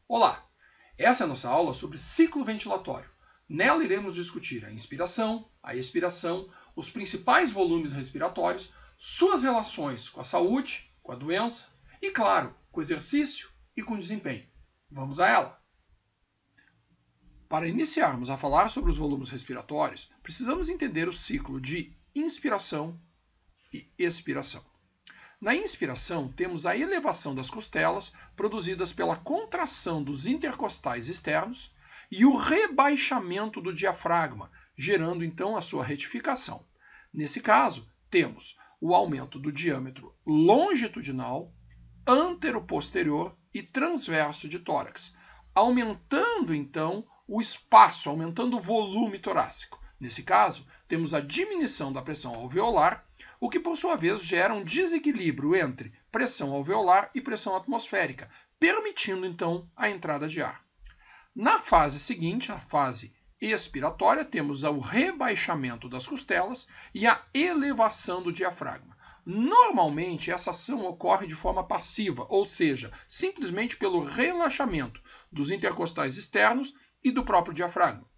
Olá! Essa é a nossa aula sobre ciclo ventilatório. Nela iremos discutir a inspiração, a expiração, os principais volumes respiratórios, suas relações com a saúde, com a doença e, claro, com o exercício e com o desempenho. Vamos a ela! Para iniciarmos a falar sobre os volumes respiratórios, precisamos entender o ciclo de inspiração e expiração. Na inspiração, temos a elevação das costelas, produzidas pela contração dos intercostais externos, e o rebaixamento do diafragma, gerando então a sua retificação. Nesse caso, temos o aumento do diâmetro longitudinal, antero-posterior e transverso de tórax, aumentando então o espaço, aumentando o volume torácico. Nesse caso, temos a diminuição da pressão alveolar, o que por sua vez gera um desequilíbrio entre pressão alveolar e pressão atmosférica, permitindo então a entrada de ar. Na fase seguinte, a fase expiratória, temos o rebaixamento das costelas e a elevação do diafragma. Normalmente, essa ação ocorre de forma passiva, ou seja, simplesmente pelo relaxamento dos intercostais externos e do próprio diafragma.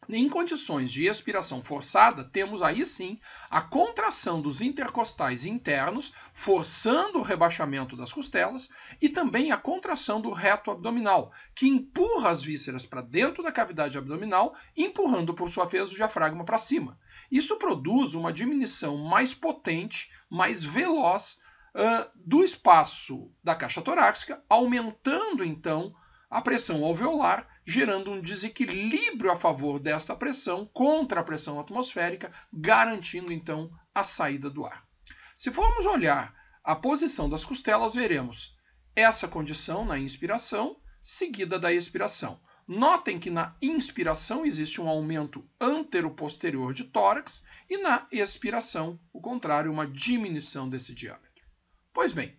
Em condições de expiração forçada, temos aí sim a contração dos intercostais internos, forçando o rebaixamento das costelas, e também a contração do reto abdominal, que empurra as vísceras para dentro da cavidade abdominal, empurrando por sua vez o diafragma para cima. Isso produz uma diminuição mais potente, mais veloz do espaço da caixa torácica, aumentando então a pressão alveolar, gerando um desequilíbrio a favor desta pressão contra a pressão atmosférica, garantindo então a saída do ar. Se formos olhar a posição das costelas, veremos essa condição na inspiração, seguida da expiração. Notem que na inspiração existe um aumento antero-posterior de tórax e na expiração, o contrário, uma diminuição desse diâmetro. Pois bem,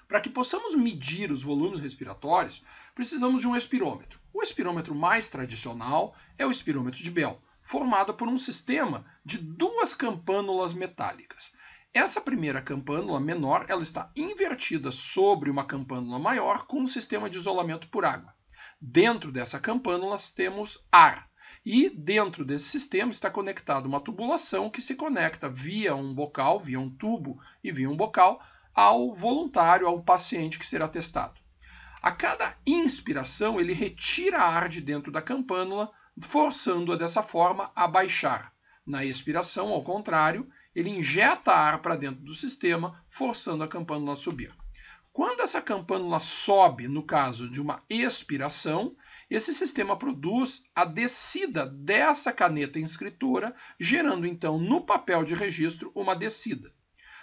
para que possamos medir os volumes respiratórios, precisamos de um espirômetro. O espirômetro mais tradicional é o espirômetro de Bell, formado por um sistema de duas campânulas metálicas. Essa primeira campânula menor ela está invertida sobre uma campânula maior com um sistema de isolamento por água. Dentro dessa campânula temos ar. E dentro desse sistema está conectada uma tubulação que se conecta via um bocal, via um tubo e via um bocal, ao voluntário, ao paciente que será testado. A cada inspiração, ele retira ar de dentro da campânula, forçando-a dessa forma a baixar. Na expiração, ao contrário, ele injeta ar para dentro do sistema, forçando a campânula a subir. Quando essa campânula sobe, no caso de uma expiração, esse sistema produz a descida dessa caneta inscritora, gerando então no papel de registro uma descida.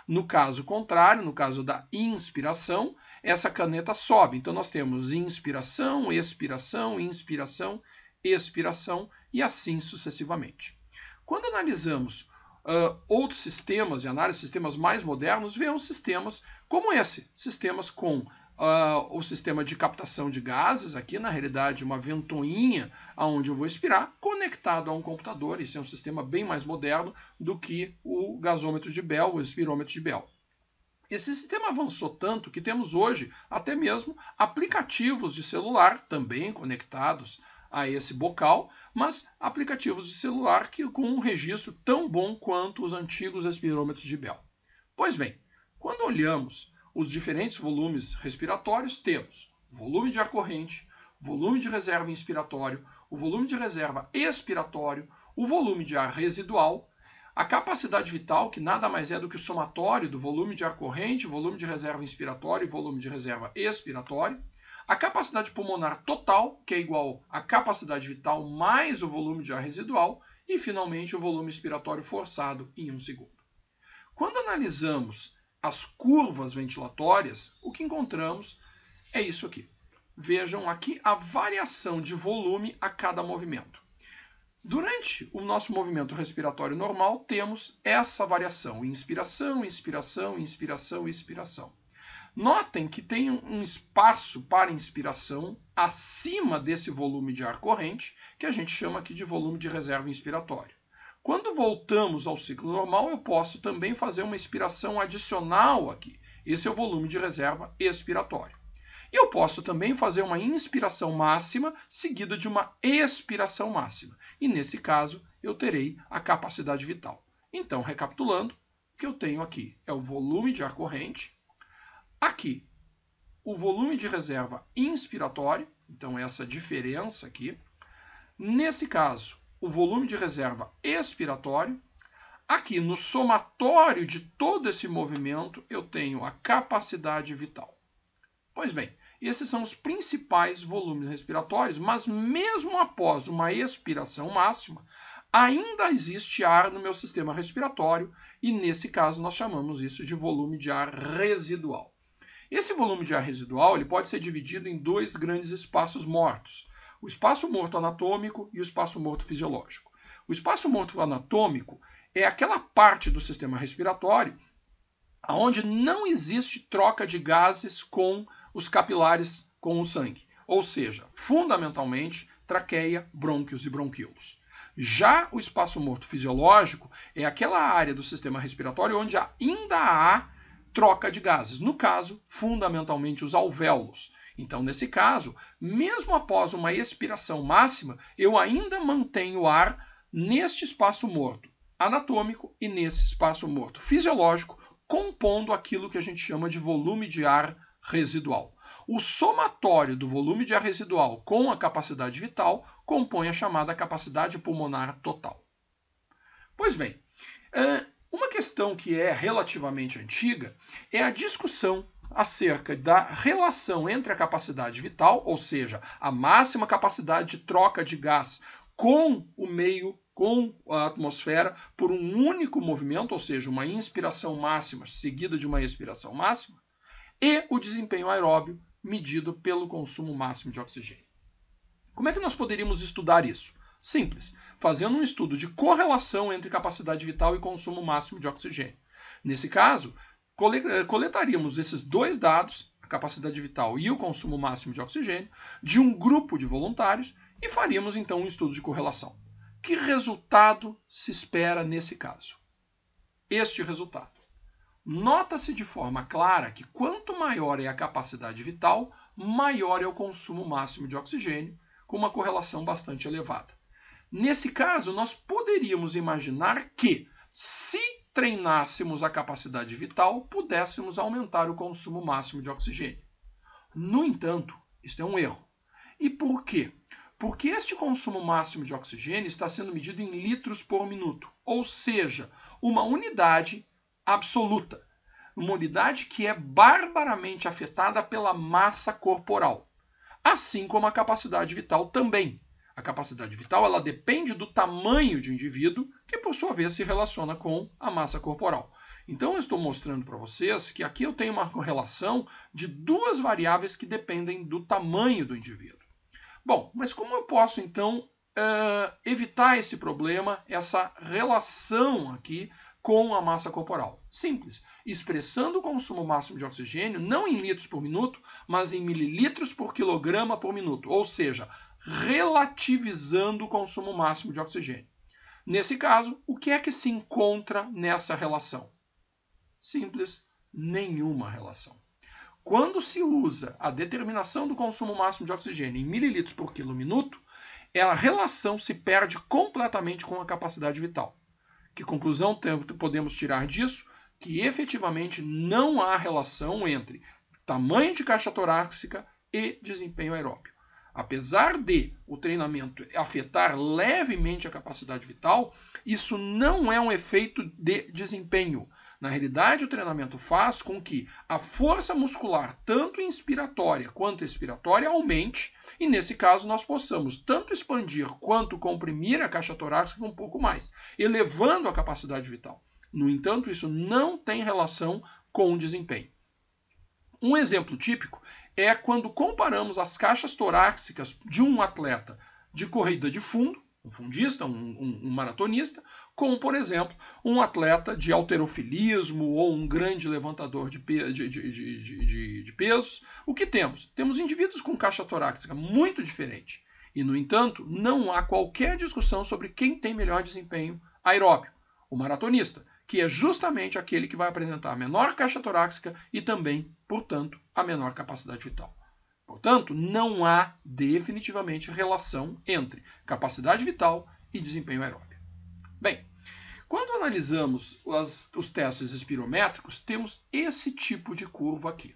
No caso contrário, no caso da inspiração, essa caneta sobe. Então nós temos inspiração, expiração, inspiração, expiração e assim sucessivamente. Quando analisamos outros sistemas de análise, sistemas mais modernos, vemos sistemas como esse, sistemas com o sistema de captação de gases, aqui na realidade uma ventoinha onde eu vou expirar, conectado a um computador. Isso é um sistema bem mais moderno do que o gasômetro de Bell, o espirômetro de Bell. Esse sistema avançou tanto que temos hoje até mesmo aplicativos de celular também conectados a esse bocal, mas aplicativos de celular que com um registro tão bom quanto os antigos espirômetros de Bell. Pois bem, quando olhamos os diferentes volumes respiratórios, temos volume de ar corrente, volume de reserva inspiratório, o volume de reserva expiratório, o volume de ar residual, a capacidade vital, que nada mais é do que o somatório do volume de ar corrente, volume de reserva inspiratório e volume de reserva expiratório, a capacidade pulmonar total, que é igual à capacidade vital mais o volume de ar residual, e finalmente o volume expiratório forçado em 1 segundo. Quando analisamos as curvas ventilatórias, o que encontramos é isso aqui. Vejam aqui a variação de volume a cada movimento. Durante o nosso movimento respiratório normal, temos essa variação: inspiração, inspiração, inspiração, expiração. Notem que tem um espaço para inspiração acima desse volume de ar corrente, que a gente chama aqui de volume de reserva inspiratória. Quando voltamos ao ciclo normal, eu posso também fazer uma expiração adicional aqui. Esse é o volume de reserva expiratório. Eu posso também fazer uma inspiração máxima seguida de uma expiração máxima. E nesse caso, eu terei a capacidade vital. Então, recapitulando, o que eu tenho aqui é o volume de ar corrente. Aqui, o volume de reserva inspiratório. Então, essa diferença aqui. Nesse caso, o volume de reserva expiratório. Aqui, no somatório de todo esse movimento, eu tenho a capacidade vital. Pois bem, esses são os principais volumes respiratórios, mas mesmo após uma expiração máxima, ainda existe ar no meu sistema respiratório e, nesse caso, nós chamamos isso de volume de ar residual. Esse volume de ar residual ele pode ser dividido em dois grandes espaços mortos, o espaço morto anatômico e o espaço morto fisiológico. O espaço morto anatômico é aquela parte do sistema respiratório onde não existe troca de gases com os capilares com o sangue, ou seja, fundamentalmente, traqueia, brônquios e bronquíolos. Já o espaço morto fisiológico é aquela área do sistema respiratório onde ainda há troca de gases, no caso, fundamentalmente os alvéolos. Então, nesse caso, mesmo após uma expiração máxima, eu ainda mantenho ar neste espaço morto anatômico e nesse espaço morto fisiológico, compondo aquilo que a gente chama de volume de ar residual. O somatório do volume de ar residual com a capacidade vital compõe a chamada capacidade pulmonar total. Pois bem, uma questão que é relativamente antiga é a discussão acerca da relação entre a capacidade vital, ou seja, a máxima capacidade de troca de gás com o meio, com a atmosfera, por um único movimento, ou seja, uma inspiração máxima seguida de uma expiração máxima, e o desempenho aeróbio medido pelo consumo máximo de oxigênio. Como é que nós poderíamos estudar isso? Simples, fazendo um estudo de correlação entre capacidade vital e consumo máximo de oxigênio. Nesse caso, coletaríamos esses dois dados, a capacidade vital e o consumo máximo de oxigênio, de um grupo de voluntários e faríamos então um estudo de correlação. Que resultado se espera nesse caso? Este resultado. Nota-se de forma clara que quanto maior é a capacidade vital, maior é o consumo máximo de oxigênio, com uma correlação bastante elevada. Nesse caso, nós poderíamos imaginar que, se treinássemos a capacidade vital, pudéssemos aumentar o consumo máximo de oxigênio. No entanto, isto é um erro. E por quê? Porque este consumo máximo de oxigênio está sendo medido em litros por minuto, ou seja, uma unidade absoluta, uma unidade que é barbaramente afetada pela massa corporal, assim como a capacidade vital também. A capacidade vital ela depende do tamanho de um indivíduo, que por sua vez se relaciona com a massa corporal. Então eu estou mostrando para vocês que aqui eu tenho uma correlação de duas variáveis que dependem do tamanho do indivíduo. Bom, mas como eu posso então evitar esse problema, essa relação aqui com a massa corporal? Simples, expressando o consumo máximo de oxigênio não em litros por minuto, mas em mililitros por quilograma por minuto, ou seja, relativizando o consumo máximo de oxigênio. Nesse caso, o que é que se encontra nessa relação? Simples, nenhuma relação. Quando se usa a determinação do consumo máximo de oxigênio em mililitros por quilom-minuto, a relação se perde completamente com a capacidade vital. Que conclusão podemos tirar disso? Que efetivamente não há relação entre tamanho de caixa torácica e desempenho aeróbio. Apesar de o treinamento afetar levemente a capacidade vital, isso não é um efeito de desempenho. Na realidade, o treinamento faz com que a força muscular, tanto inspiratória quanto expiratória, aumente, e nesse caso nós possamos tanto expandir quanto comprimir a caixa torácica um pouco mais, elevando a capacidade vital. No entanto, isso não tem relação com o desempenho. Um exemplo típico é quando comparamos as caixas torácicas de um atleta de corrida de fundo, um fundista, um maratonista, com, por exemplo, um atleta de halterofilismo ou um grande levantador de pesos. O que temos? Temos indivíduos com caixa torácica muito diferente. E, no entanto, não há qualquer discussão sobre quem tem melhor desempenho aeróbio. O maratonista, que é justamente aquele que vai apresentar a menor caixa torácica e também, portanto, a menor capacidade vital. Portanto, não há definitivamente relação entre capacidade vital e desempenho aeróbio. Bem, quando analisamos os testes espirométricos, temos esse tipo de curva aqui.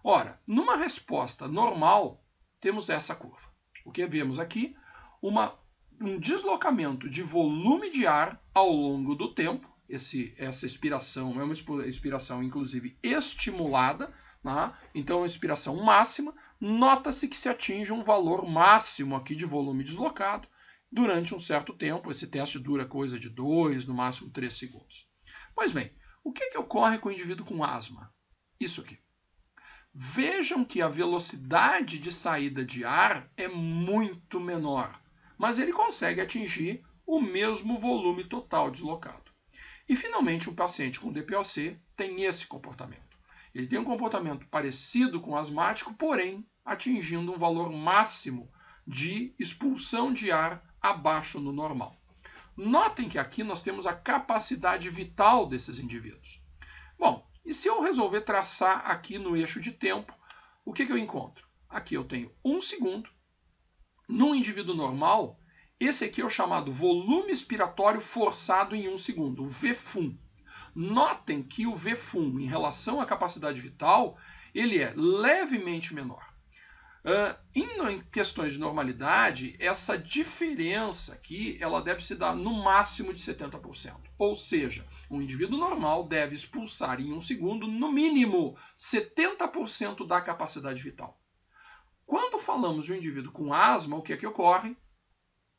Ora, numa resposta normal, temos essa curva. O que vemos aqui? Um deslocamento de volume de ar ao longo do tempo. Essa expiração é uma expiração, inclusive, estimulada. Né? Então, a expiração máxima. Nota-se que se atinge um valor máximo aqui de volume deslocado durante um certo tempo. Esse teste dura coisa de 2, no máximo 3 segundos. Pois bem, o que ocorre com o indivíduo com asma? Isso aqui. Vejam que a velocidade de saída de ar é muito menor, mas ele consegue atingir o mesmo volume total deslocado. E, finalmente, um paciente com DPOC tem esse comportamento. Ele tem um comportamento parecido com o asmático, porém atingindo um valor máximo de expulsão de ar abaixo do normal. Notem que aqui nós temos a capacidade vital desses indivíduos. Bom, e se eu resolver traçar aqui no eixo de tempo, o que eu encontro? Aqui eu tenho 1 segundo. Num indivíduo normal, esse aqui é o chamado volume expiratório forçado em 1 segundo, o VFUM. Notem que o VFUM, em relação à capacidade vital, ele é levemente menor. Em questões de normalidade, essa diferença aqui ela deve se dar no máximo de 70%. Ou seja, um indivíduo normal deve expulsar em 1 segundo, no mínimo, 70% da capacidade vital. Quando falamos de um indivíduo com asma, o que é que ocorre?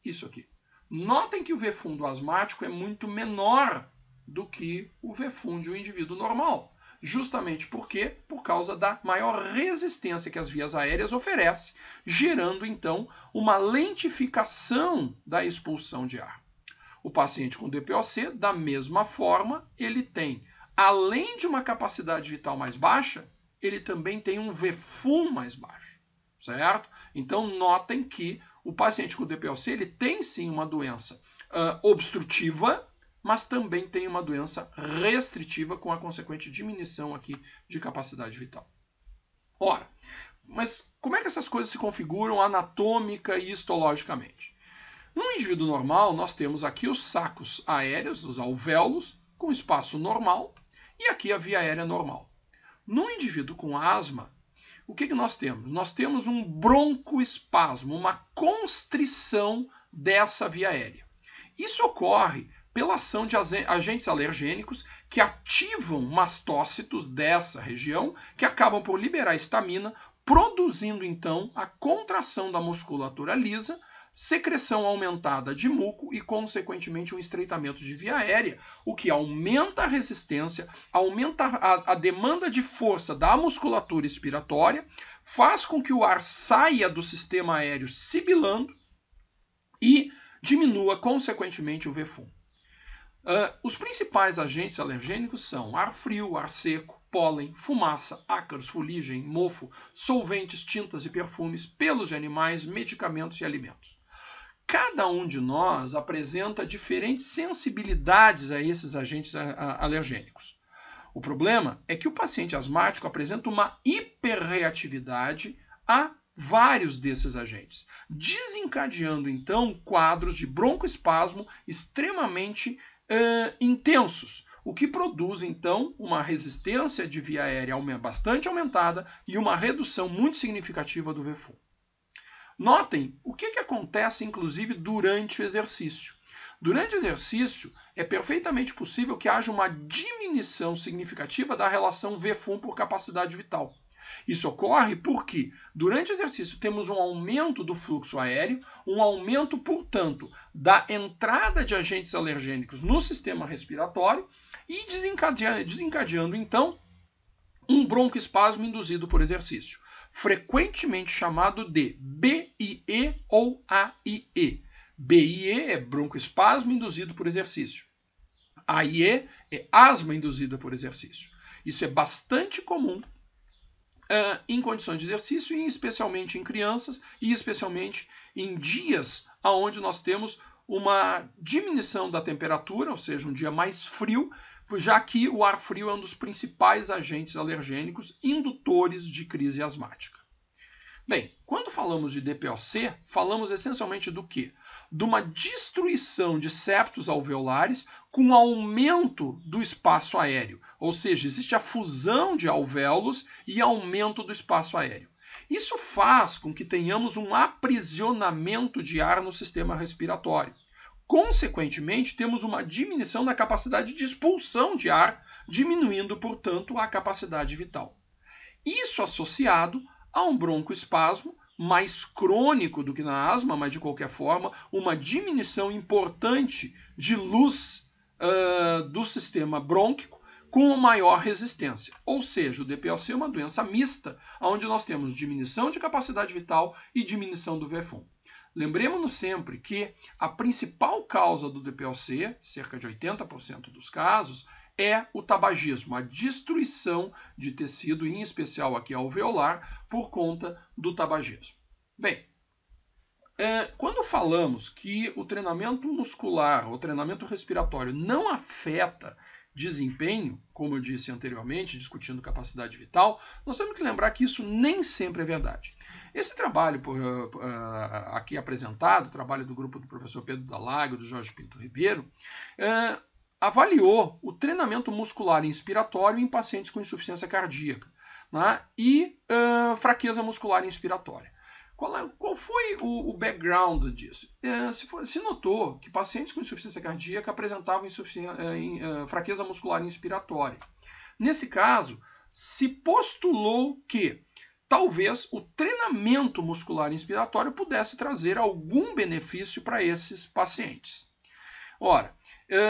Isso aqui. Notem que o VFUM do asmático é muito menor do que o VFUM de um indivíduo normal. Justamente por quê? Por causa da maior resistência que as vias aéreas oferecem, gerando, então, uma lentificação da expulsão de ar. O paciente com DPOC, da mesma forma, ele tem, além de uma capacidade vital mais baixa, ele também tem um VFUM mais baixo, certo? Então, notem que o paciente com DPOC, ele tem sim uma doença obstrutiva, mas também tem uma doença restritiva com a consequente diminuição aqui de capacidade vital. Ora, mas como é que essas coisas se configuram anatômica e histologicamente? No indivíduo normal, nós temos aqui os sacos aéreos, os alvéolos, com espaço normal, e aqui a via aérea normal. No indivíduo com asma, o que nós temos? Nós temos um broncoespasmo, uma constrição dessa via aérea. Isso ocorre pela ação de agentes alergênicos que ativam mastócitos dessa região, que acabam por liberar histamina, produzindo então a contração da musculatura lisa, secreção aumentada de muco e, consequentemente, um estreitamento de via aérea, o que aumenta a resistência, aumenta a demanda de força da musculatura expiratória, faz com que o ar saia do sistema aéreo sibilando e diminua, consequentemente, o VFUM. Os principais agentes alergênicos são ar frio, ar seco, pólen, fumaça, ácaros, fuligem, mofo, solventes, tintas e perfumes, pelos de animais, medicamentos e alimentos. Cada um de nós apresenta diferentes sensibilidades a esses agentes alergênicos. O problema é que o paciente asmático apresenta uma hiperreatividade a vários desses agentes, desencadeando então quadros de broncoespasmo extremamente intensos, o que produz então uma resistência de via aérea bastante aumentada e uma redução muito significativa do VFUM. Notem o que acontece inclusive durante o exercício. Durante o exercício é perfeitamente possível que haja uma diminuição significativa da relação VFUM por capacidade vital. Isso ocorre porque, durante o exercício, temos um aumento do fluxo aéreo, um aumento, portanto, da entrada de agentes alergênicos no sistema respiratório e desencadeando, então, um broncoespasmo induzido por exercício, frequentemente chamado de BIE ou AIE. BIE é broncoespasmo induzido por exercício. AIE é asma induzida por exercício. Isso é bastante comum em condições de exercício, e especialmente em crianças, e especialmente em dias onde nós temos uma diminuição da temperatura, ou seja, um dia mais frio, já que o ar frio é um dos principais agentes alergênicos indutores de crise asmática. Bem, quando falamos de DPOC, falamos essencialmente do quê? De uma destruição de septos alveolares com aumento do espaço aéreo. Ou seja, existe a fusão de alvéolos e aumento do espaço aéreo. Isso faz com que tenhamos um aprisionamento de ar no sistema respiratório. Consequentemente, temos uma diminuição na capacidade de expulsão de ar, diminuindo, portanto, a capacidade vital. Isso associado a um broncoespasmo mais crônico do que na asma, mas de qualquer forma, uma diminuição importante de luz do sistema brônquico com maior resistência. Ou seja, o DPOC é uma doença mista, onde nós temos diminuição de capacidade vital e diminuição do VF1. Lembremos-nos sempre que a principal causa do DPOC, cerca de 80% dos casos, é o tabagismo, a destruição de tecido, em especial aqui alveolar, por conta do tabagismo. Bem, quando falamos que o treinamento muscular, o treinamento respiratório não afeta desempenho, como eu disse anteriormente, discutindo capacidade vital, nós temos que lembrar que isso nem sempre é verdade. Esse trabalho aqui apresentado, o trabalho do grupo do professor Pedro Dalago e do Jorge Pinto Ribeiro, avaliou o treinamento muscular inspiratório em pacientes com insuficiência cardíaca, né, e fraqueza muscular inspiratória. Qual foi o background disso? Se notou que pacientes com insuficiência cardíaca apresentavam fraqueza muscular inspiratória. Nesse caso, se postulou que talvez o treinamento muscular inspiratório pudesse trazer algum benefício para esses pacientes. Ora,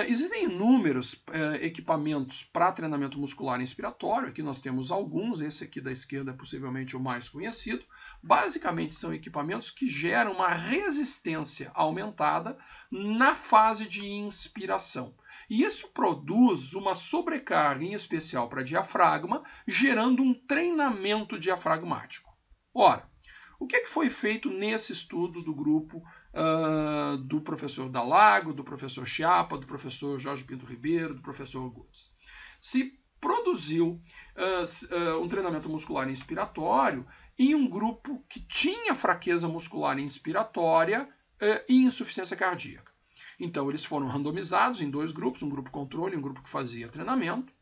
existem inúmeros equipamentos para treinamento muscular inspiratório. Aqui nós temos alguns, esse aqui da esquerda é possivelmente o mais conhecido. Basicamente são equipamentos que geram uma resistência aumentada na fase de inspiração. E isso produz uma sobrecarga, em especial para diafragma, gerando um treinamento diafragmático. Ora, o que foi feito nesse estudo do grupo do professor Dalago, do professor Chiapa, do professor Jorge Pinto Ribeiro, do professor Goods? Se produziu um treinamento muscular inspiratório em um grupo que tinha fraqueza muscular inspiratória e insuficiência cardíaca. Então, eles foram randomizados em dois grupos, um grupo controle e um grupo que fazia treinamento.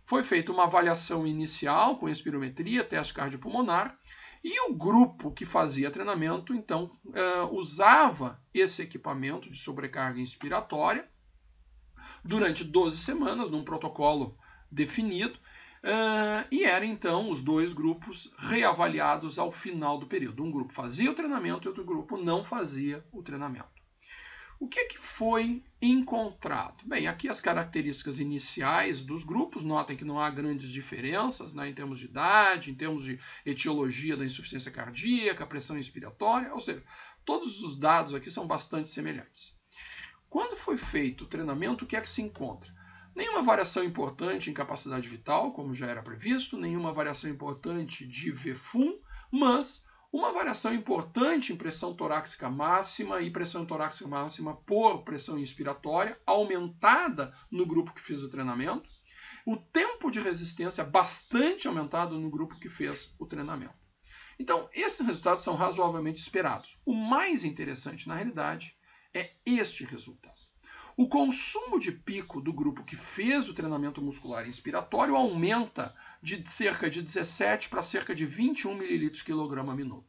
Foi feita uma avaliação inicial com espirometria, teste cardiopulmonar, e o grupo que fazia treinamento, então, usava esse equipamento de sobrecarga inspiratória durante 12 semanas, num protocolo definido, e eram, então, os dois grupos reavaliados ao final do período. Um grupo fazia o treinamento e outro grupo não fazia o treinamento. O que foi encontrado? Bem, aqui as características iniciais dos grupos. Notem que não há grandes diferenças, né, em termos de idade, em termos de etiologia da insuficiência cardíaca, pressão inspiratória, ou seja, todos os dados aqui são bastante semelhantes. Quando foi feito o treinamento, o que é que se encontra? Nenhuma variação importante em capacidade vital, como já era previsto, nenhuma variação importante de VF1, mas uma variação importante em pressão torácica máxima e pressão torácica máxima por pressão inspiratória, aumentada no grupo que fez o treinamento. O tempo de resistência bastante aumentado no grupo que fez o treinamento. Então, esses resultados são razoavelmente esperados. O mais interessante, na realidade, é este resultado. O consumo de pico do grupo que fez o treinamento muscular inspiratório aumenta de cerca de 17 para cerca de 21 ml/kg/min,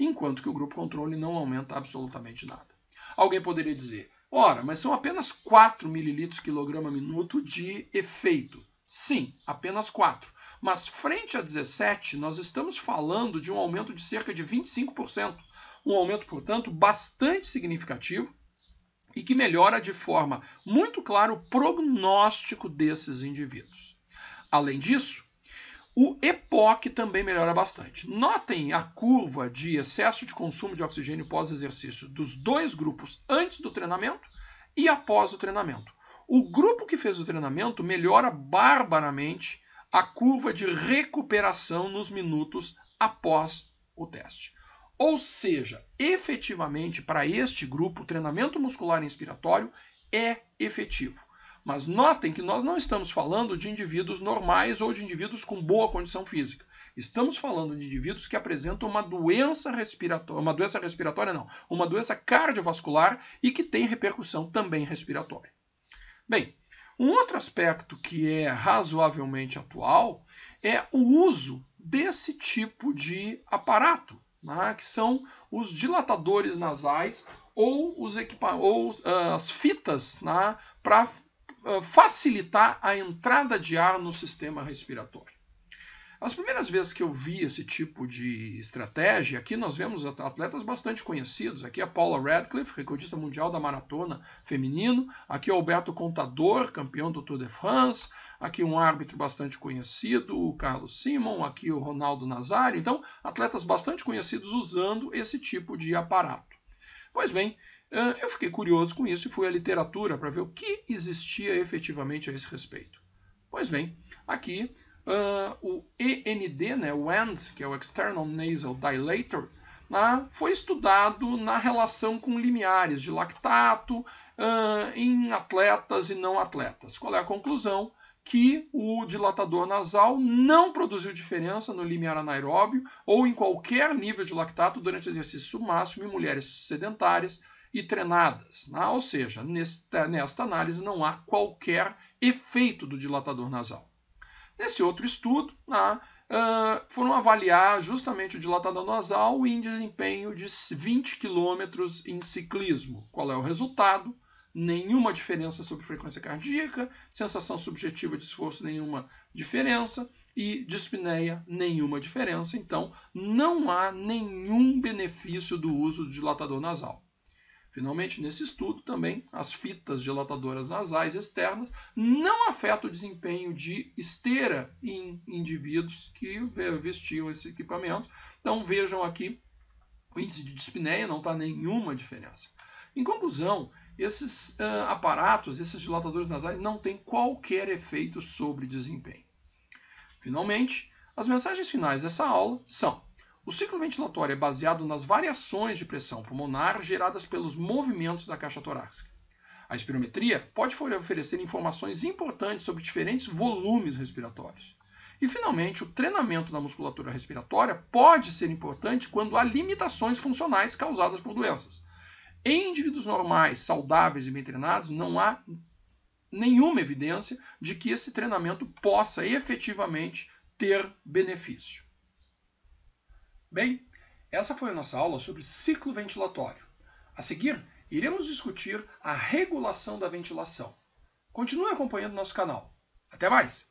enquanto que o grupo controle não aumenta absolutamente nada. Alguém poderia dizer, ora, mas são apenas 4 ml/kg/min de efeito. Sim, apenas 4. Mas frente a 17, nós estamos falando de um aumento de cerca de 25%. Um aumento, portanto, bastante significativo, e que melhora de forma muito clara o prognóstico desses indivíduos. Além disso, o EPOC também melhora bastante. Notem a curva de excesso de consumo de oxigênio pós-exercício dos dois grupos antes do treinamento e após o treinamento. O grupo que fez o treinamento melhora barbaramente a curva de recuperação nos minutos após o teste. Ou seja, efetivamente, para este grupo, o treinamento muscular inspiratório é efetivo. Mas notem que nós não estamos falando de indivíduos normais ou de indivíduos com boa condição física. Estamos falando de indivíduos que apresentam uma doença respiratória, uma doença cardiovascular e que tem repercussão também respiratória. Bem, um outro aspecto que é razoavelmente atual é o uso desse tipo de aparato, né, que são os dilatadores nasais ou as fitas, né, para facilitar a entrada de ar no sistema respiratório. As primeiras vezes que eu vi esse tipo de estratégia, aqui nós vemos atletas bastante conhecidos. Aqui a Paula Radcliffe, recordista mundial da maratona feminino. Aqui o Alberto Contador, campeão do Tour de France. Aqui um árbitro bastante conhecido, o Carlos Simon. Aqui o Ronaldo Nazário. Então, atletas bastante conhecidos usando esse tipo de aparato. Pois bem, eu fiquei curioso com isso e fui à literatura para ver o que existia efetivamente a esse respeito. Pois bem, aqui o END, né, o END, que é o External Nasal Dilator, foi estudado na relação com limiares de lactato em atletas e não atletas. Qual é a conclusão? Que o dilatador nasal não produziu diferença no limiar anaeróbio ou em qualquer nível de lactato durante o exercício máximo em mulheres sedentárias e treinadas. Ou seja, nesta análise não há qualquer efeito do dilatador nasal. Nesse outro estudo, foram avaliar justamente o dilatador nasal em desempenho de 20 km em ciclismo. Qual é o resultado? Nenhuma diferença sobre frequência cardíaca, sensação subjetiva de esforço, nenhuma diferença, e dispneia, nenhuma diferença. Então, não há nenhum benefício do uso do dilatador nasal. Finalmente, nesse estudo também, as fitas dilatadoras nasais externas não afetam o desempenho de esteira em indivíduos que vestiam esse equipamento. Então vejam aqui, o índice de dispneia não está nenhuma diferença. Em conclusão, esses aparatos, esses dilatadores nasais, não têm qualquer efeito sobre desempenho. Finalmente, as mensagens finais dessa aula são: o ciclo ventilatório é baseado nas variações de pressão pulmonar geradas pelos movimentos da caixa torácica. A espirometria pode oferecer informações importantes sobre diferentes volumes respiratórios. E, finalmente, o treinamento da musculatura respiratória pode ser importante quando há limitações funcionais causadas por doenças. Em indivíduos normais, saudáveis e bem treinados, não há nenhuma evidência de que esse treinamento possa efetivamente ter benefício. Bem, essa foi a nossa aula sobre ciclo ventilatório. A seguir, iremos discutir a regulação da ventilação. Continue acompanhando nosso canal. Até mais!